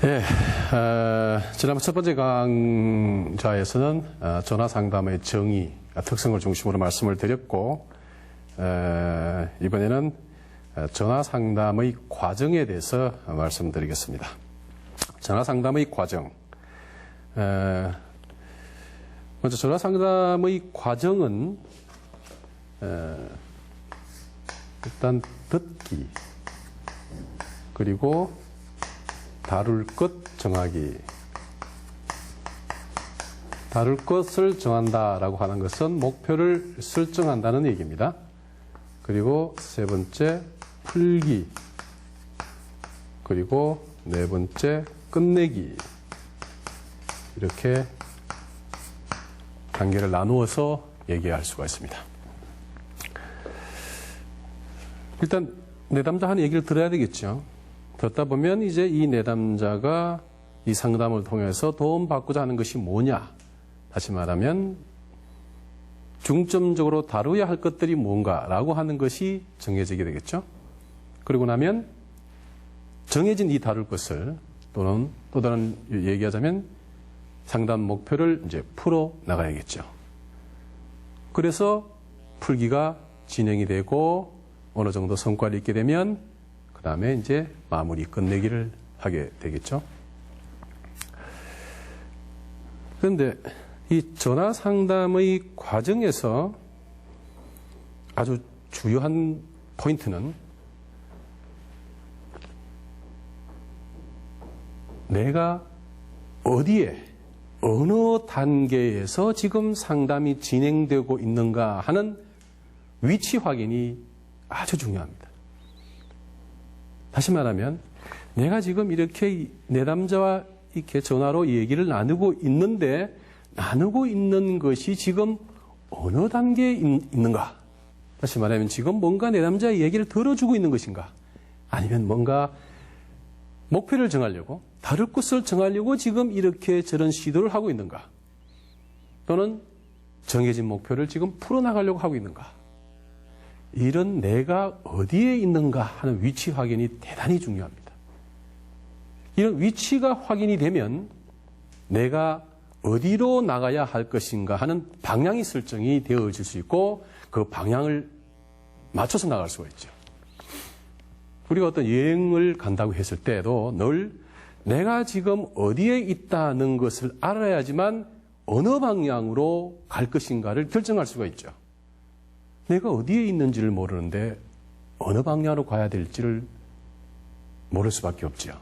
예, 지난번 첫 번째 강좌에서는 전화 상담의 정의, 특성을 중심으로 말씀을 드렸고, 이번에는 전화 상담의 과정에 대해서 말씀드리겠습니다. 전화 상담의 과정. 먼저 전화 상담의 과정은 일단 듣기, 그리고 다룰 것 정하기. 다룰 것을 정한다라고 하는 것은 목표를 설정한다는 얘기입니다. 그리고 세 번째, 풀기. 그리고 네 번째, 끝내기. 이렇게 단계를 나누어서 얘기할 수가 있습니다. 일단 내담자 하는 얘기를 들어야 되겠죠. 듣다 보면 이제 이 내담자가 이 상담을 통해서 도움받고자 하는 것이 뭐냐. 다시 말하면 중점적으로 다루어야 할 것들이 뭔가라고 하는 것이 정해지게 되겠죠. 그리고 나면 정해진 이 다룰 것을 또는 또 다른 얘기하자면 상담 목표를 이제 풀어 나가야겠죠. 그래서 풀기가 진행이 되고 어느 정도 성과를 있게 되면 그 다음에 이제 마무리 끝내기를 하게 되겠죠. 그런데 이 전화 상담의 과정에서 아주 중요한 포인트는 내가 어디에 어느 단계에서 지금 상담이 진행되고 있는가 하는 위치 확인이 아주 중요합니다. 다시 말하면 내가 지금 이렇게 내담자와 이렇게 전화로 얘기를 나누고 있는데 나누고 있는 것이 지금 어느 단계에 있는가? 다시 말하면 지금 뭔가 내담자의 얘기를 들어주고 있는 것인가? 아니면 뭔가 목표를 정하려고 다룰 것을 정하려고 지금 이렇게 저런 시도를 하고 있는가? 또는 정해진 목표를 지금 풀어나가려고 하고 있는가? 이런 내가 어디에 있는가 하는 위치 확인이 대단히 중요합니다. 이런 위치가 확인이 되면 내가 어디로 나가야 할 것인가 하는 방향이 설정이 되어질 수 있고 그 방향을 맞춰서 나갈 수가 있죠. 우리가 어떤 여행을 간다고 했을 때도 늘 내가 지금 어디에 있다는 것을 알아야지만 어느 방향으로 갈 것인가를 결정할 수가 있죠. 내가 어디에 있는지를 모르는데 어느 방향으로 가야 될지를 모를 수밖에 없죠.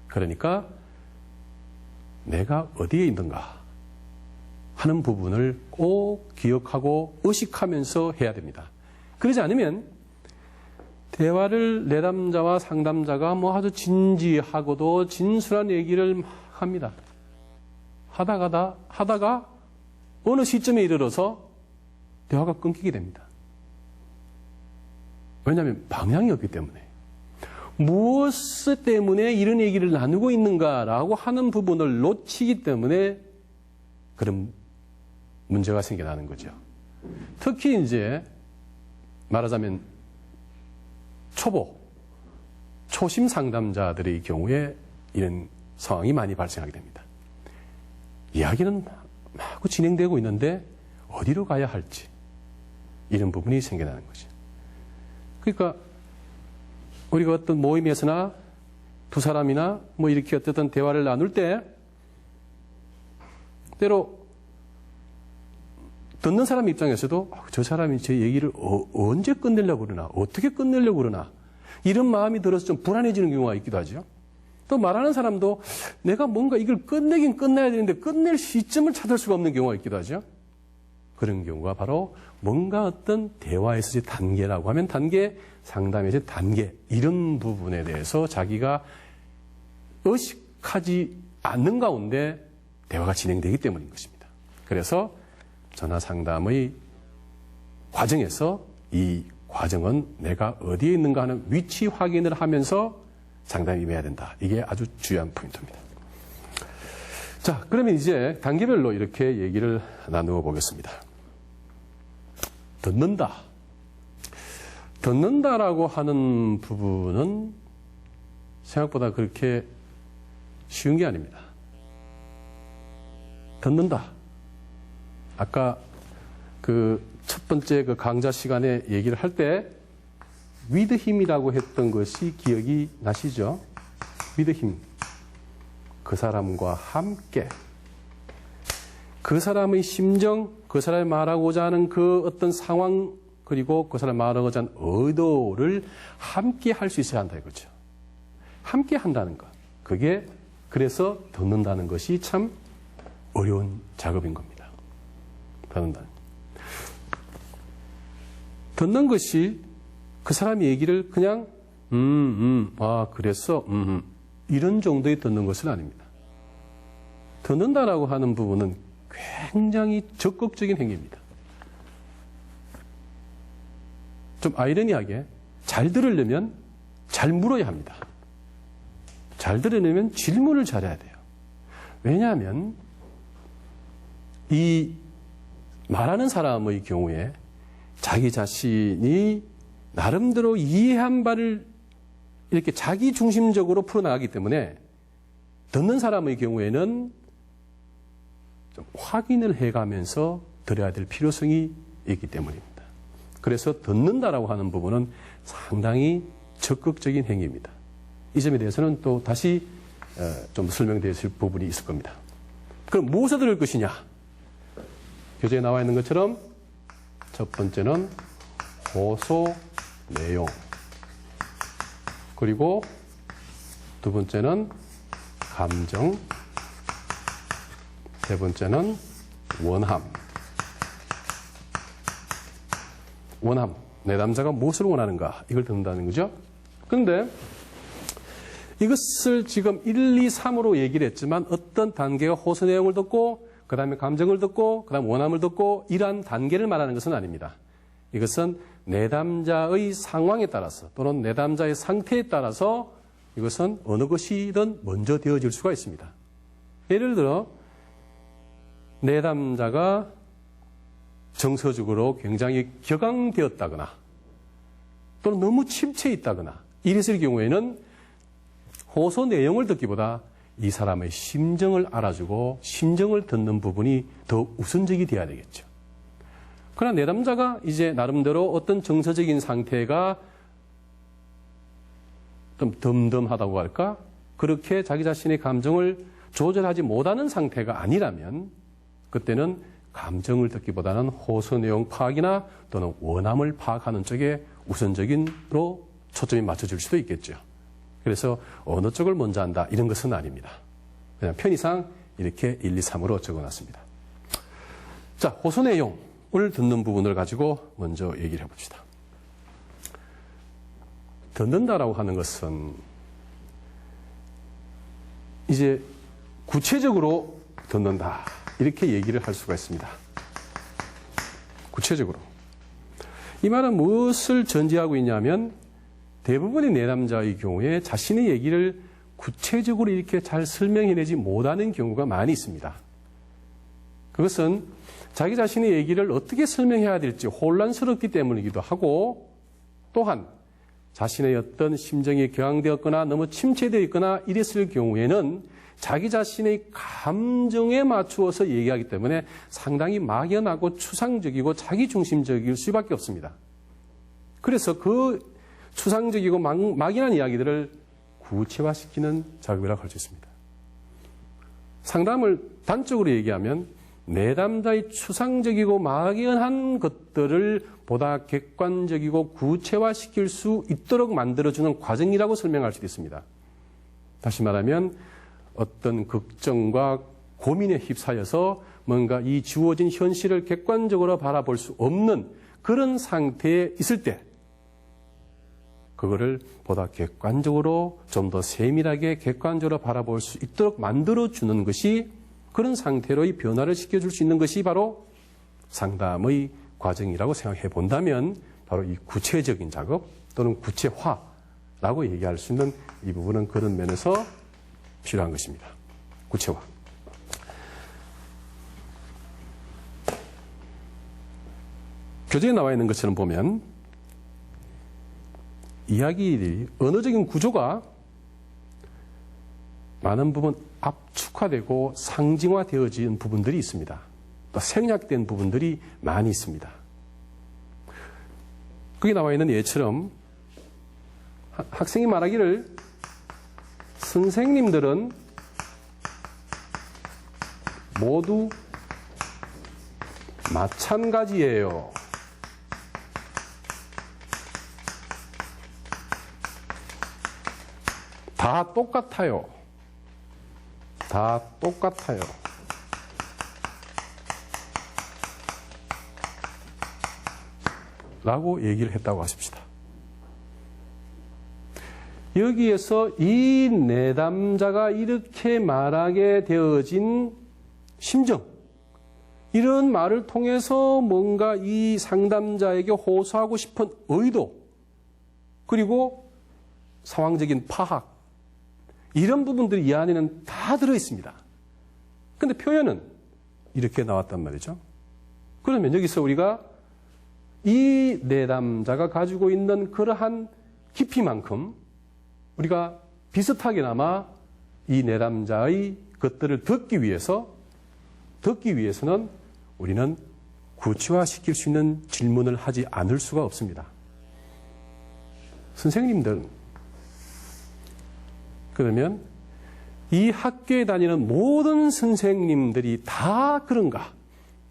그러니까 내가 어디에 있는가 하는 부분을 꼭 기억하고 의식하면서 해야 됩니다. 그러지 않으면 대화를 내담자와 상담자가 뭐 아주 진지하고도 진솔한 얘기를 합니다. 하다가 어느 시점에 이르러서 대화가 끊기게 됩니다. 왜냐하면 방향이 없기 때문에. 무엇 때문에 이런 얘기를 나누고 있는가라고 하는 부분을 놓치기 때문에 그런 문제가 생겨나는 거죠. 특히 이제 말하자면 초심 상담자들의 경우에 이런 상황이 많이 발생하게 됩니다. 이야기는 마구 진행되고 있는데 어디로 가야 할지 이런 부분이 생겨나는 거죠. 그러니까 우리가 어떤 모임에서나 두 사람이나 뭐 이렇게 어떤 대화를 나눌 때 때로 듣는 사람 입장에서도 저 사람이 제 얘기를 언제 끝내려고 그러나 어떻게 끝내려고 그러나 이런 마음이 들어서 좀 불안해지는 경우가 있기도 하죠. 또 말하는 사람도 내가 뭔가 이걸 끝내긴 끝내야 되는데 끝낼 시점을 찾을 수가 없는 경우가 있기도 하죠. 그런 경우가 바로 뭔가 어떤 대화에서의 단계라고 하면 단계, 상담에서의 단계 이런 부분에 대해서 자기가 의식하지 않는 가운데 대화가 진행되기 때문인 것입니다. 그래서 전화 상담의 과정에서 이 과정은 내가 어디에 있는가 하는 위치 확인을 하면서 상담이 임해야 된다. 이게 아주 중요한 포인트입니다. 자, 그러면 이제 단계별로 이렇게 얘기를 나누어 보겠습니다. 듣는다라고 하는 부분은 생각보다 그렇게 쉬운 게 아닙니다. 듣는다. 아까 그 첫 번째 그 강좌 시간에 얘기를 할 때 with him이라고 했던 것이 기억이 나시죠? with him. 그 사람과 함께. 그 사람의 심정, 그 사람이 말하고자 하는 그 어떤 상황, 그리고 그 사람이 말하고자 하는 의도를 함께 할 수 있어야 한다 이거죠. 함께 한다는 것. 그게 그래서 듣는다는 것이 참 어려운 작업인 겁니다. 듣는 것이 그 사람의 얘기를 그냥 그랬어 이런 정도의 듣는 것은 아닙니다. 듣는다라고 하는 부분은 굉장히 적극적인 행위입니다. 좀 아이러니하게 잘 들으려면 잘 물어야 합니다. 잘 들으려면 질문을 잘해야 돼요. 왜냐하면 이 말하는 사람의 경우에 자기 자신이 나름대로 이해한 바를 이렇게 자기 중심적으로 풀어나가기 때문에 듣는 사람의 경우에는 좀 확인을 해가면서 들어야 될 필요성이 있기 때문입니다. 그래서 듣는다라고 하는 부분은 상당히 적극적인 행위입니다. 이 점에 대해서는 또 다시 좀 설명되실 부분이 있을 겁니다. 그럼 무엇을 들을 것이냐? 교재에 나와 있는 것처럼 첫 번째는 호소 내용, 그리고 두 번째는 감정, 세 번째는 원함. 원함. 내담자가 무엇을 원하는가? 이걸 듣는다는 거죠. 그런데 이것을 지금 1, 2, 3으로 얘기를 했지만 어떤 단계가 호소 내용을 듣고 그 다음에 감정을 듣고 그 다음 원함을 듣고 이러한 단계를 말하는 것은 아닙니다. 이것은 내담자의 상황에 따라서 또는 내담자의 상태에 따라서 이것은 어느 것이든 먼저 되어질 수가 있습니다. 예를 들어 내담자가 정서적으로 굉장히 격앙되었다거나 또는 너무 침체해 있다거나 이랬을 경우에는 호소 내용을 듣기보다 이 사람의 심정을 알아주고 심정을 듣는 부분이 더 우선적이 돼야 되겠죠. 그러나 내담자가 이제 나름대로 어떤 정서적인 상태가 좀 덤덤하다고 할까? 그렇게 자기 자신의 감정을 조절하지 못하는 상태가 아니라면 그때는 감정을 듣기보다는 호소 내용 파악이나 또는 원함을 파악하는 쪽에 우선적인로 초점이 맞춰질 수도 있겠죠. 그래서 어느 쪽을 먼저 한다 이런 것은 아닙니다. 그냥 편의상 이렇게 1, 2, 3으로 적어놨습니다. 자, 호소 내용을 듣는 부분을 가지고 먼저 얘기를 해봅시다. 듣는다라고 하는 것은 이제 구체적으로 듣는다 이렇게 얘기를 할 수가 있습니다. 구체적으로. 이 말은 무엇을 전제하고 있냐면 대부분의 내담자의 경우에 자신의 얘기를 구체적으로 이렇게 잘 설명해내지 못하는 경우가 많이 있습니다. 그것은 자기 자신의 얘기를 어떻게 설명해야 될지 혼란스럽기 때문이기도 하고 또한 자신의 어떤 심정이 격앙되었거나 너무 침체되어 있거나 이랬을 경우에는 자기 자신의 감정에 맞추어서 얘기하기 때문에 상당히 막연하고 추상적이고 자기중심적일 수밖에 없습니다. 그래서 그 추상적이고 막연한 이야기들을 구체화시키는 작업이라고 할 수 있습니다. 상담을 단적으로 얘기하면 내담자의 추상적이고 막연한 것들을 보다 객관적이고 구체화시킬 수 있도록 만들어주는 과정이라고 설명할 수도 있습니다. 다시 말하면 어떤 걱정과 고민에 휩싸여서 뭔가 이 주어진 현실을 객관적으로 바라볼 수 없는 그런 상태에 있을 때 그거를 보다 객관적으로 좀 더 세밀하게 객관적으로 바라볼 수 있도록 만들어주는 것이 그런 상태로의 변화를 시켜줄 수 있는 것이 바로 상담의 과정이라고 생각해 본다면 바로 이 구체적인 작업 또는 구체화라고 얘기할 수 있는 이 부분은 그런 면에서 필요한 것입니다. 구체화. 교재에 나와 있는 것처럼 보면 이야기의 언어적인 구조가 많은 부분 압축화되고 상징화되어진 부분들이 있습니다. 또 생략된 부분들이 많이 있습니다. 거기 나와 있는 예처럼 학생이 말하기를 선생님들은 모두 마찬가지예요. 다 똑같아요. 다 똑같아요. 라고 얘기를 했다고 하십시다. 여기에서 이 내담자가 이렇게 말하게 되어진 심정, 이런 말을 통해서 뭔가 이 상담자에게 호소하고 싶은 의도, 그리고 상황적인 파악, 이런 부분들이 이 안에는 다 들어있습니다. 근데 표현은 이렇게 나왔단 말이죠. 그러면 여기서 우리가 이 내담자가 가지고 있는 그러한 깊이만큼 우리가 비슷하게나마 이 내담자의 것들을 듣기 위해서는 우리는 구체화시킬 수 있는 질문을 하지 않을 수가 없습니다. 선생님들, 그러면 이 학교에 다니는 모든 선생님들이 다 그런가?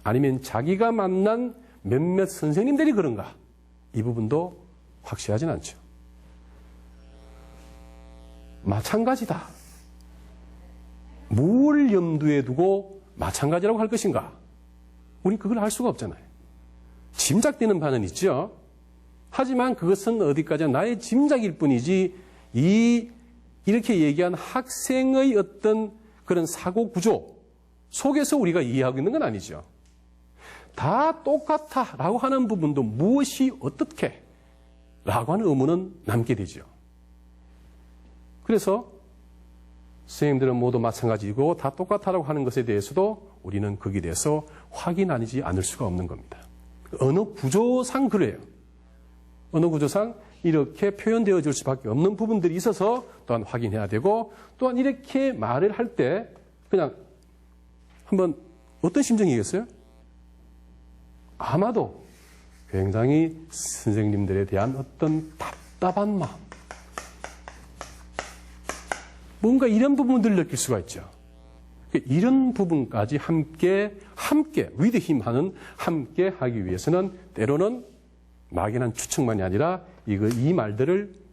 아니면 자기가 만난 몇몇 선생님들이 그런가? 이 부분도 확실하진 않죠. 마찬가지다. 뭘 염두에 두고 마찬가지라고 할 것인가? 우린 그걸 알 수가 없잖아요. 짐작되는 바는 있죠. 하지만 그것은 어디까지나 나의 짐작일 뿐이지 이렇게 얘기한 학생의 어떤 그런 사고 구조 속에서 우리가 이해하고 있는 건 아니죠. 다 똑같아 라고 하는 부분도 무엇이 어떻게 라고 하는 의문은 남게 되죠. 그래서 선생님들은 모두 마찬가지고 다 똑같다라고 하는 것에 대해서도 우리는 거기에 대해서 확인하지 않을 수가 없는 겁니다. 언어 구조상 그래요. 언어 구조상 이렇게 표현되어질 수밖에 없는 부분들이 있어서 또한 확인해야 되고, 또한 이렇게 말을 할 때 그냥 한번 어떤 심정이겠어요? 아마도 굉장히 선생님들에 대한 어떤 답답한 마음, 뭔가 이런 부분들을 느낄 수가 있죠. 이런 부분까지 함께 with him 하는 함께 하기 위해서는 때로는 막연한 추측만이 아니라 이 말들을